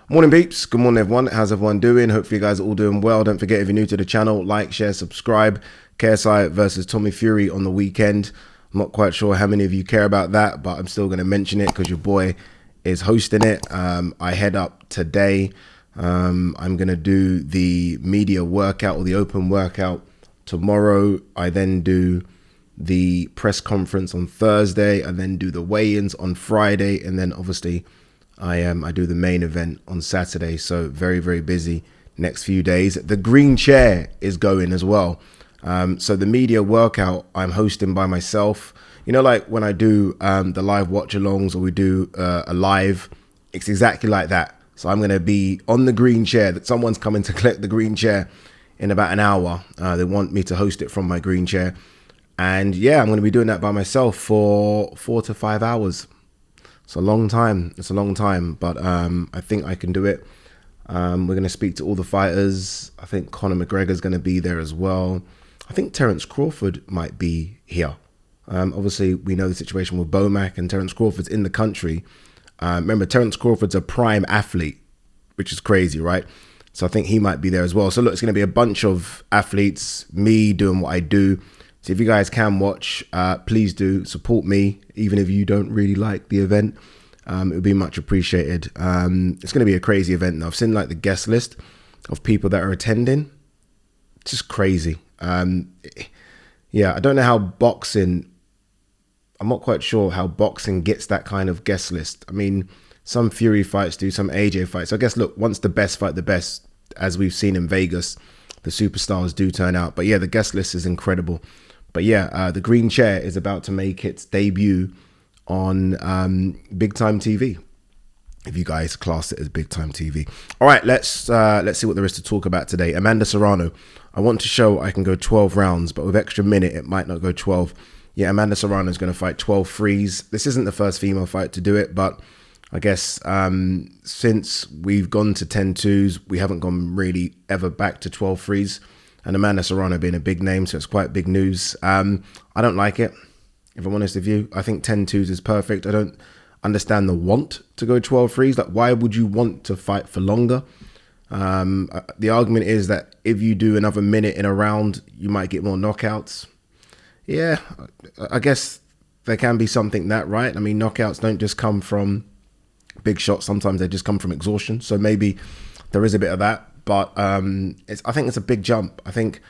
Morning peeps, good morning everyone, how's everyone doing? Hopefully you guys are all doing well. Don't forget, if you're new to the channel, like, share, subscribe. KSI versus Tommy Fury on the weekend. I'm not quite sure how many of you care about that, but I'm still going to mention it because your boy is hosting it. I head up today. I'm going to do the media workout or the open workout tomorrow. I then do the press conference on Thursday. I then do the weigh-ins on Friday, and then obviously I do the main event on Saturday. So very, very busy next few days. The green chair is going as well. So the media workout I'm hosting by myself. You know, like when I do the live watch-alongs or we do a live, it's exactly like that. So I'm going to be on the green chair. That someone's coming to collect the green chair in about an hour. They want me to host it from my green chair. And yeah, I'm going to be doing that by myself for 4 to 5 hours. It's a long time. It's a long time, but I think I can do it. We're going to speak to all the fighters. I think Conor McGregor's going to be there as well. I think Terence Crawford might be here. Obviously, we know the situation with Bomac, and Terence Crawford's in the country. Remember, Terence Crawford's a prime athlete, which is crazy, right? So I think he might be there as well. So look, it's going to be a bunch of athletes, me doing what I do. So if you guys can watch, please do support me, even if you don't really like the event. It would be much appreciated. It's going to be a crazy event. Now, I've seen like the guest list of people that are attending. It's just crazy. Yeah, I don't know how boxing, I'm not quite sure how boxing gets that kind of guest list. I mean, some Fury fights do, some AJ fights. So I guess, look, once the best fight the best, as we've seen in Vegas, the superstars do turn out. But yeah, the guest list is incredible. But yeah, the green chair is about to make its debut on Big Time TV, if you guys class it as Big Time TV. All right, let's see what there is to talk about today. Amanda Serrano. I want to show I can go 12 rounds, but with extra minute, it might not go 12. Yeah, Amanda Serrano is going to fight 12 threes. This isn't the first female fight to do it, but I guess since we've gone to 10 twos, we haven't gone really ever back to 12 threes. And Amanda Serrano being a big name, so it's quite big news. I don't like it, if I'm honest with you. I think 10 twos is perfect. I don't understand the want to go 12 threes. Like, why would you want to fight for longer? The argument is that if you do another minute in a round, you might get more knockouts. Yeah, I guess there can be something that, right? I mean, knockouts don't just come from big shots. Sometimes they just come from exhaustion. So maybe there is a bit of that. But I think it's a big jump. I think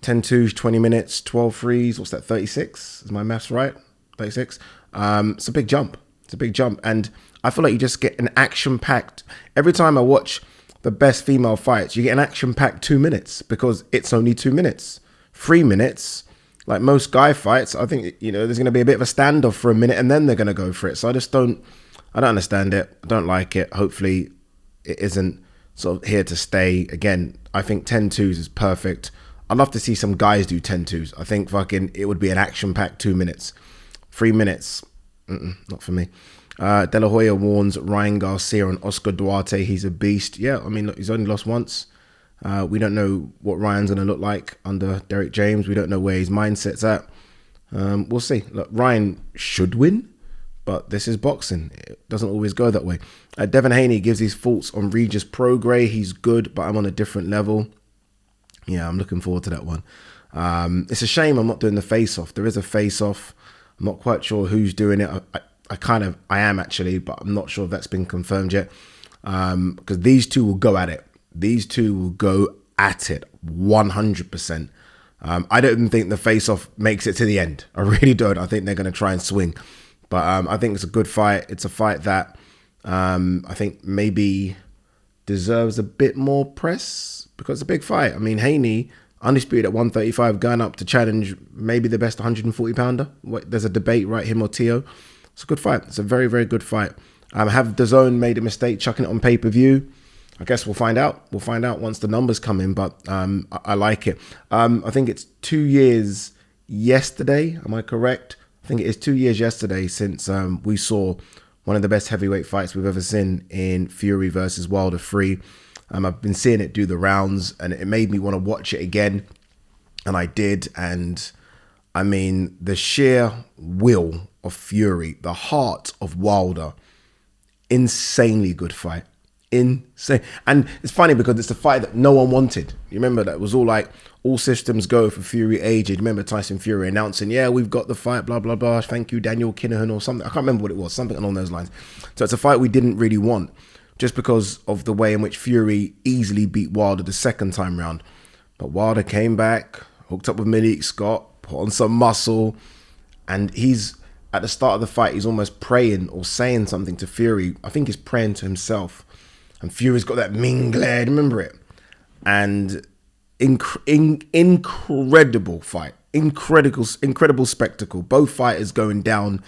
10 twos, 20 minutes, 12 threes. What's that, 36? Is my maths right? 36? It's a big jump. It's a big jump. And I feel like you just get an action-packed... Every time I watch the best female fights, you get an action-packed 2 minutes because it's only 2 minutes. 3 minutes, like most guy fights, I think, you know, there's going to be a bit of a standoff for a minute and then they're going to go for it. So I don't understand it. I don't like it. Hopefully it isn't sort of here to stay. Again, I think 10 twos is perfect. I'd love to see some guys do 10 twos. I think it would be an action-packed 2 minutes. 3 minutes, not for me. De La Hoya warns Ryan Garcia and Oscar Duarte. He's a beast. Yeah, I mean, look, he's only lost once. We don't know what Ryan's going to look like under Derek James. We don't know where his mindset's at. We'll see. Look, Ryan should win, but this is boxing. It doesn't always go that way. Devin Haney gives his thoughts on Regis Prograis. He's good, but I'm on a different level. Yeah, I'm looking forward to that one. It's a shame I'm not doing the face-off. There is a face-off. I'm not quite sure who's doing it. I am actually, but I'm not sure if that's been confirmed yet. Because these two will go at it. These two will go at it 100%. I don't even think the face-off makes it to the end. I really don't. I think they're going to try and swing. But I think it's a good fight. It's a fight that I think maybe deserves a bit more press because it's a big fight. I mean, Haney, undisputed at 135, going up to challenge maybe the best 140 pounder. There's a debate, right? Him or Tio. It's a good fight. It's a very, very good fight. Have DAZN made a mistake chucking it on pay-per-view? I guess we'll find out. We'll find out once the numbers come in, but I like it. I think it's 2 years yesterday. Am I correct? I think it is 2 years yesterday since we saw one of the best heavyweight fights we've ever seen in Fury versus Wilder 3. I've been seeing it do the rounds and it made me want to watch it again. And I did. And I mean, the sheer will of Fury, the heart of Wilder, insanely good fight. Insane. And it's funny because it's the fight that no one wanted. You remember that? It was all like, all systems go for Fury AJ. Remember Tyson Fury announcing, yeah, we've got the fight, blah, blah, blah. Thank you, Daniel Kinahan or something. I can't remember what it was, something along those lines. So it's a fight we didn't really want just because of the way in which Fury easily beat Wilder the second time round. But Wilder came back, hooked up with Malik Scott, put on some muscle, and he's, at the start of the fight, he's almost praying or saying something to Fury. I think he's praying to himself. And Fury's got that mean glare, remember it? And incredible fight. Incredible spectacle. Both fighters going down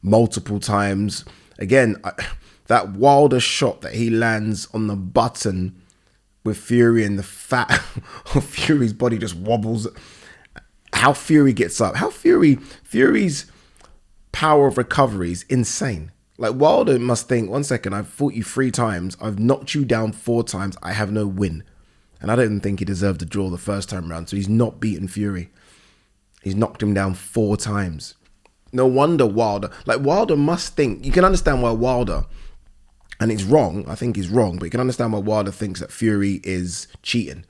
multiple times. Again, that Wilder shot that he lands on the button with Fury, and the fat of Fury's body just wobbles. How Fury gets up. How Fury's power of recovery is insane. Like, Wilder must think, 1 second, I've fought you 3 times. I've knocked you down 4 times. I have no win. And I don't think he deserved a draw the first time around. So he's not beaten Fury. He's knocked him down 4 times. No wonder Wilder, like, Wilder must think, you can understand why Wilder, and it's wrong, I think he's wrong, but you can understand why Wilder thinks that Fury is cheating.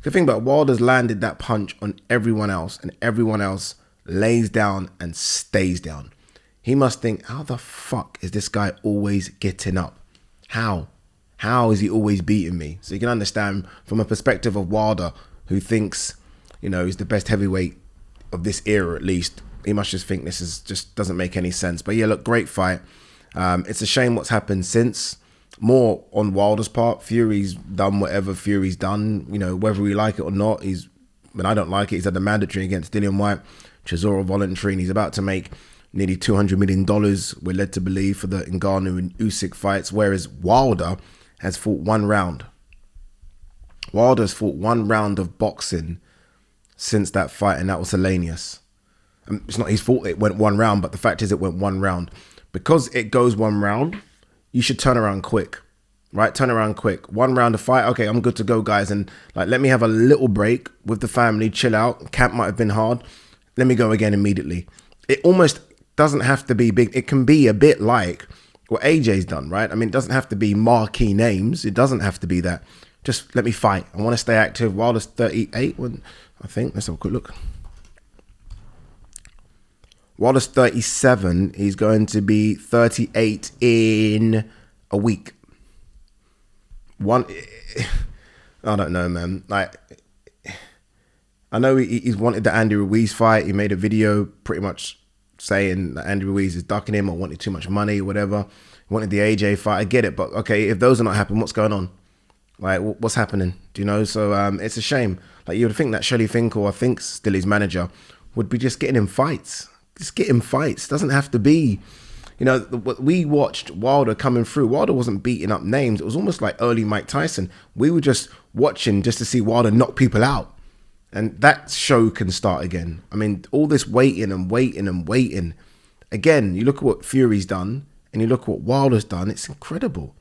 The thing about Wilder's landed that punch on everyone else, and everyone else lays down and stays down. He must think, how the fuck is this guy always getting up? How is he always beating me? So you can understand from a perspective of Wilder, who thinks, you know, he's the best heavyweight of this era at least. He must just think this is just doesn't make any sense. But yeah, look, great fight. It's a shame what's happened since. More on Wilder's part. Fury's done whatever Fury's done. You know, whether we like it or not, I don't like it. He's had the mandatory against Dillian Whyte, Chisora voluntary, and he's about to make nearly $200 million, we're led to believe, for the Ngannou and Usyk fights, whereas Wilder has fought 1 round. Wilder's fought 1 round of boxing since that fight, and that was Helenius. It's not his fault it went 1 round, but the fact is it went 1 round. Because it goes 1 round, you should turn around quick, right? Turn around quick. 1 round of fight, okay, I'm good to go, guys, and like, let me have a little break with the family, chill out. Camp might have been hard. Let me go again immediately. It almost doesn't have to be big. It can be a bit like what AJ's done, right? I mean, it doesn't have to be marquee names. It doesn't have to be that. Just let me fight. I want to stay active. Wilder's 38, I think. Let's have a quick look. Wilder's 37. He's going to be 38 in a week. I don't know, man. Like, I know he's wanted the Andy Ruiz fight. He made a video pretty much saying that Andy Ruiz is ducking him or wanted too much money or whatever. He wanted the AJ fight. I get it, but okay, if those are not happening, what's going on? Like, what's happening? Do you know? So it's a shame. Like, you would think that Shelley Finkel, I think still his manager, would be just getting him fights. Just get him fights. Doesn't have to be, you know, we watched Wilder coming through. Wilder wasn't beating up names. It was almost like early Mike Tyson. We were just watching just to see Wilder knock people out. And that show can start again. I mean, all this waiting and waiting and waiting. Again, you look at what Fury's done and you look at what Wilder's done. It's incredible.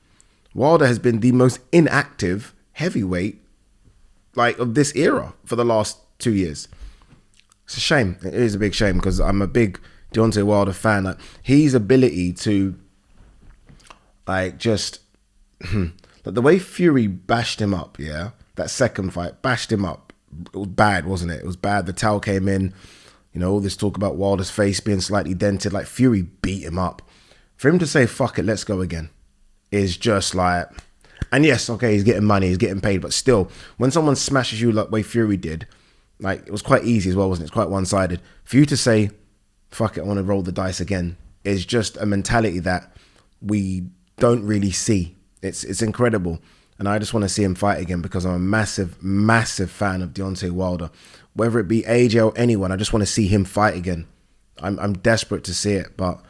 Wilder has been the most inactive heavyweight of this era for the last 2 years. It's a shame. It is a big shame because I'm a big Deontay Wilder fan. Like, his ability to just the way Fury bashed him up, yeah, that second fight bashed him up. It was bad, wasn't it? It was bad. The towel came in. You know, all this talk about Wilder's face being slightly dented. Like, Fury beat him up. For him to say, fuck it, let's go again, is just like... And yes, okay, he's getting money, he's getting paid. But still, when someone smashes you like way Fury did, like, it was quite easy as well, wasn't it? It's quite one-sided. For you to say, fuck it, I want to roll the dice again, is just a mentality that we don't really see. It's incredible. And I just want to see him fight again because I'm a massive, massive fan of Deontay Wilder. Whether it be AJ or anyone, I just want to see him fight again. I'm desperate to see it, but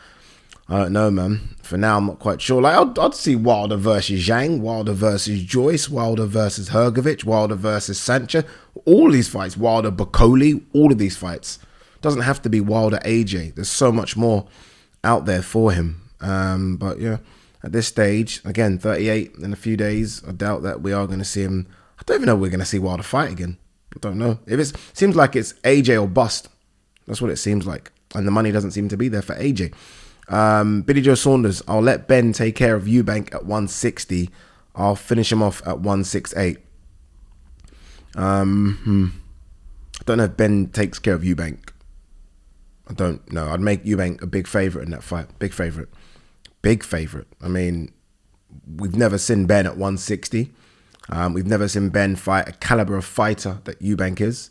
I don't know, man. For now, I'm not quite sure. Like, I'd see Wilder versus Zhang, Wilder versus Joyce, Wilder versus Hrgovic, Wilder versus Sanchez. All these fights, Wilder, Bacoli, all of these fights. Doesn't have to be Wilder, AJ. There's so much more out there for him. But yeah. At this stage, again, 38 in a few days, I doubt that we are going to see him. I don't even know if we're going to see Wilder fight again. I don't know. It seems like it's AJ or bust. That's what it seems like. And the money doesn't seem to be there for AJ. Billy Joe Saunders, I'll let Ben take care of Eubank at 160. I'll finish him off at 168. I don't know if Ben takes care of Eubank. I don't know. I'd make Eubank a big favourite in that fight. Big favourite. Big favourite. I mean, we've never seen Ben at 160. We've never seen Ben fight a caliber of fighter that Eubank is.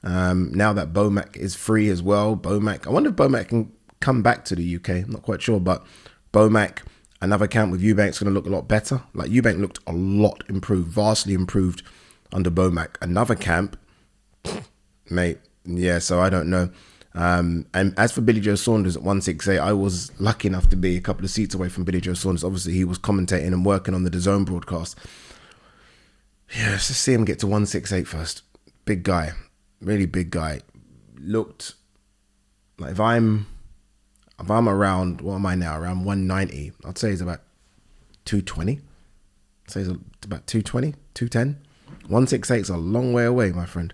Now that Bomac is free as well, Bomac, I wonder if Bomac can come back to the UK. I'm not quite sure, but Bomac, another camp with Eubank's going to look a lot better. Like, Eubank looked a lot improved, vastly improved under Bomac. Another camp, mate, yeah, so I don't know. And as for Billy Joe Saunders at 168, I was lucky enough to be a couple of seats away from Billy Joe Saunders. Obviously, he was commentating and working on the DAZN broadcast. Yeah, let's just see him get to 168 first. Big guy, really big guy. Looked like if I'm around, what am I now? Around 190. I'd say he's about 220. I'd say he's about 220, 210. 168 is a long way away, my friend.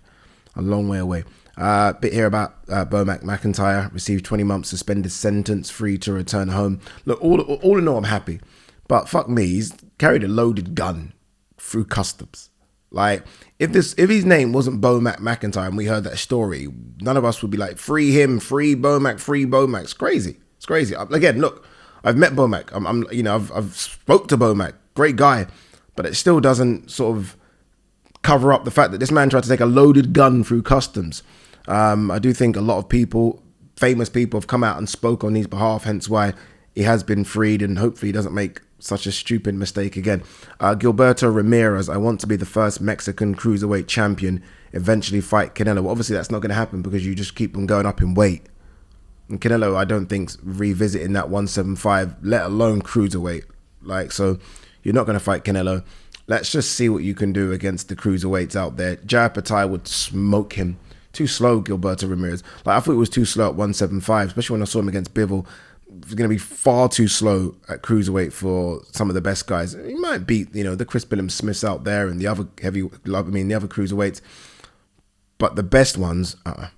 A long way away. Bit here about Bomac McIntyre. Received 20 months suspended sentence, free to return home. Look, all in all, I'm happy. But fuck me, he's carried a loaded gun through customs. Like, if his name wasn't Bomac McIntyre and we heard that story, none of us would be like, free him, free Bomac, free Bomac. It's crazy. It's crazy. Again, look, I've met Bomac. I've spoke to Bomac. Great guy. But it still doesn't sort of cover up the fact that this man tried to take a loaded gun through customs. I do think a lot of people, famous people, have come out and spoke on his behalf, hence why he has been freed, and hopefully he doesn't make such a stupid mistake again. Gilberto Ramirez, I want to be the first Mexican cruiserweight champion, eventually fight Canelo. Well, obviously that's not going to happen because you just keep on going up in weight. And Canelo, I don't think, revisiting that 175, let alone cruiserweight. Like, so you're not going to fight Canelo. Let's just see what you can do against the cruiserweights out there. Jai Patai would smoke him. Too slow, Gilberto Ramirez. Like, I thought it was too slow at 175, especially when I saw him against Bivol. It's going to be far too slow at cruiserweight for some of the best guys. He might beat, the Chris Billum Smiths out there and the other the other cruiserweights. But the best ones, and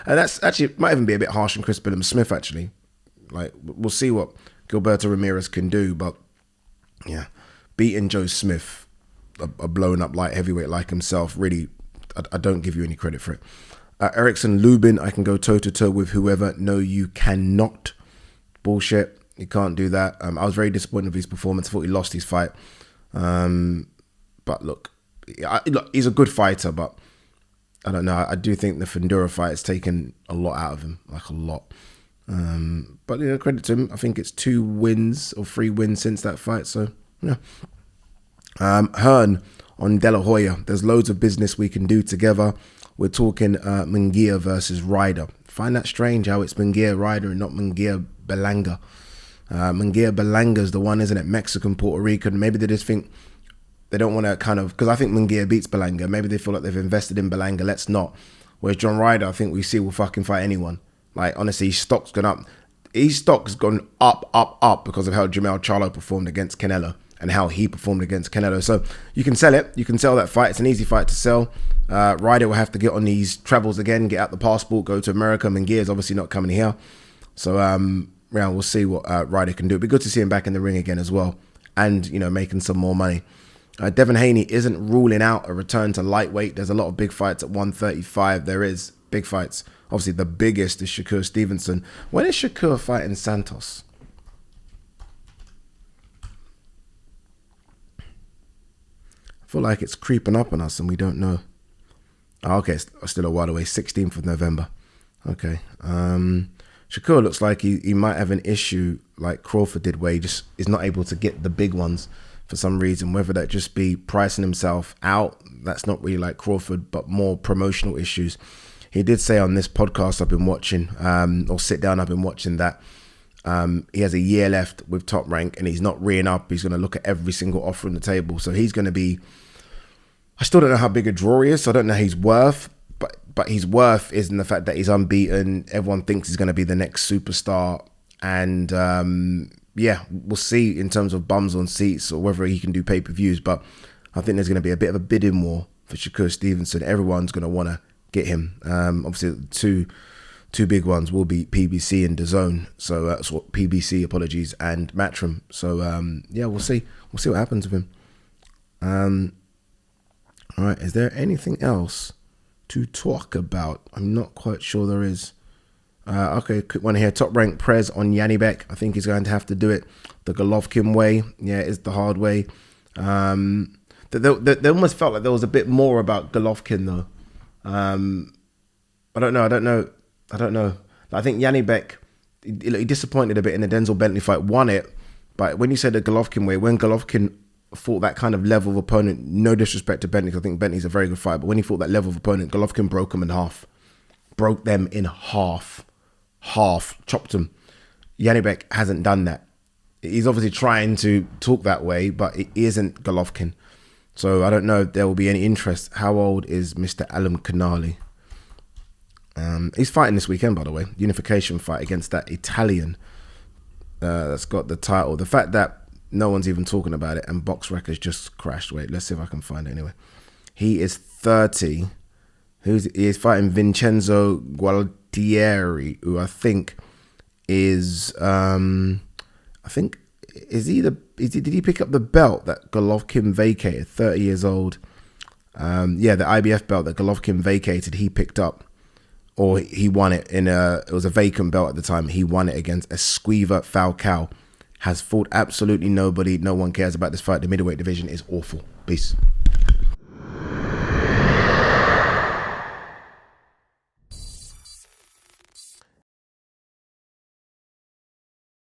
that's actually, might even be a bit harsh on Chris Billum Smith, actually. Like, we'll see what Gilberto Ramirez can do. But, yeah, beating Joe Smith, a blown up light heavyweight like himself, really, I don't give you any credit for it. Erickson Lubin, I can go toe-to-toe with whoever. No, you cannot. Bullshit. You can't do that. I was very disappointed with his performance. I thought he lost his fight. But look, he's a good fighter, but I don't know. I do think the Fundura fight has taken a lot out of him, like a lot. But credit to him. I think it's 2 wins or 3 wins since that fight. So yeah. Hearn on De La Hoya. There's loads of business we can do together. We're talking Munguia versus Ryder. Find that strange how it's Munguia Ryder and not Munguia Belanga. Munguia Belanga's the one, isn't it? Mexican, Puerto Rican. Maybe they just think they don't want to kind of, because I think Munguia beats Belanga. Maybe they feel like they've invested in Belanga. Let's not. Whereas John Ryder, I think we see will fucking fight anyone. Like, honestly, his stock's gone up. His stock's gone up because of how Jermell Charlo performed against Canelo and how he performed against Canelo. So you can sell it. You can sell that fight. It's an easy fight to sell. Ryder will have to get on these travels again, get out the passport, go to America. Munguia is obviously not coming here. So we'll see what Ryder can do. It'd be good to see him back in the ring again as well, and making some more money. Devin Haney isn't ruling out a return to lightweight. There's a lot of big fights at 135. There is big fights. Obviously, the biggest is Shakur Stevenson. When is Shakur fighting Santos? I feel like it's creeping up on us and we don't know. Oh, okay, it's still a while away. 16th of November. Okay. Shakur looks like he might have an issue like Crawford did, where he just is not able to get the big ones for some reason. Whether that just be pricing himself out, that's not really like Crawford, but more promotional issues. He did say on this podcast I've been watching, or sit down I've been watching, that he has a year left with Top Rank and he's not reeing up. He's going to look at every single offer on the table. So he's going to be, I still don't know how big a draw he is, so I don't know his worth, but his worth is in the fact that he's unbeaten. Everyone thinks he's going to be the next superstar. And we'll see in terms of bums on seats or whether he can do pay-per-views. But I think there's going to be a bit of a bidding war for Shakur Stevenson. Everyone's going to want to get him. Obviously, the two big ones will be PBC and DAZN. So that's what PBC, apologies, and Matchroom. So we'll see. We'll see what happens with him. All right, is there anything else to talk about? I'm not quite sure there is. Okay, quick one here. Top rank Prez on Janibek. I think he's going to have to do it the Golovkin way. Yeah, it's the hard way. They almost felt like there was a bit more about Golovkin though. I don't know. I think Janibek, he disappointed a bit in the Denzel Bentley fight, won it. But when you said the Golovkin way, when Golovkin fought that kind of level of opponent, no disrespect to Bentley, I think Bentley's a very good fighter, but when he fought that level of opponent, Golovkin broke them in half. Chopped them. Janibek hasn't done that. He's obviously trying to talk that way, but it isn't Golovkin. So I don't know if there will be any interest. How old is Mr. Alam Kanali? He's fighting this weekend, by the way. Unification fight against that Italian that's got the title. The fact that no one's even talking about it and Box Records just crashed. Wait, let's see if I can find it anyway. He is 30. He is fighting Vincenzo Gualtieri, who I think is did he pick up the belt that Golovkin vacated? 30 years old. The IBF belt that Golovkin vacated, he picked up, or he won it it was a vacant belt at the time. He won it against Esquiva Falcao. Has fought absolutely nobody. No one cares about this fight. The middleweight division is awful. Peace.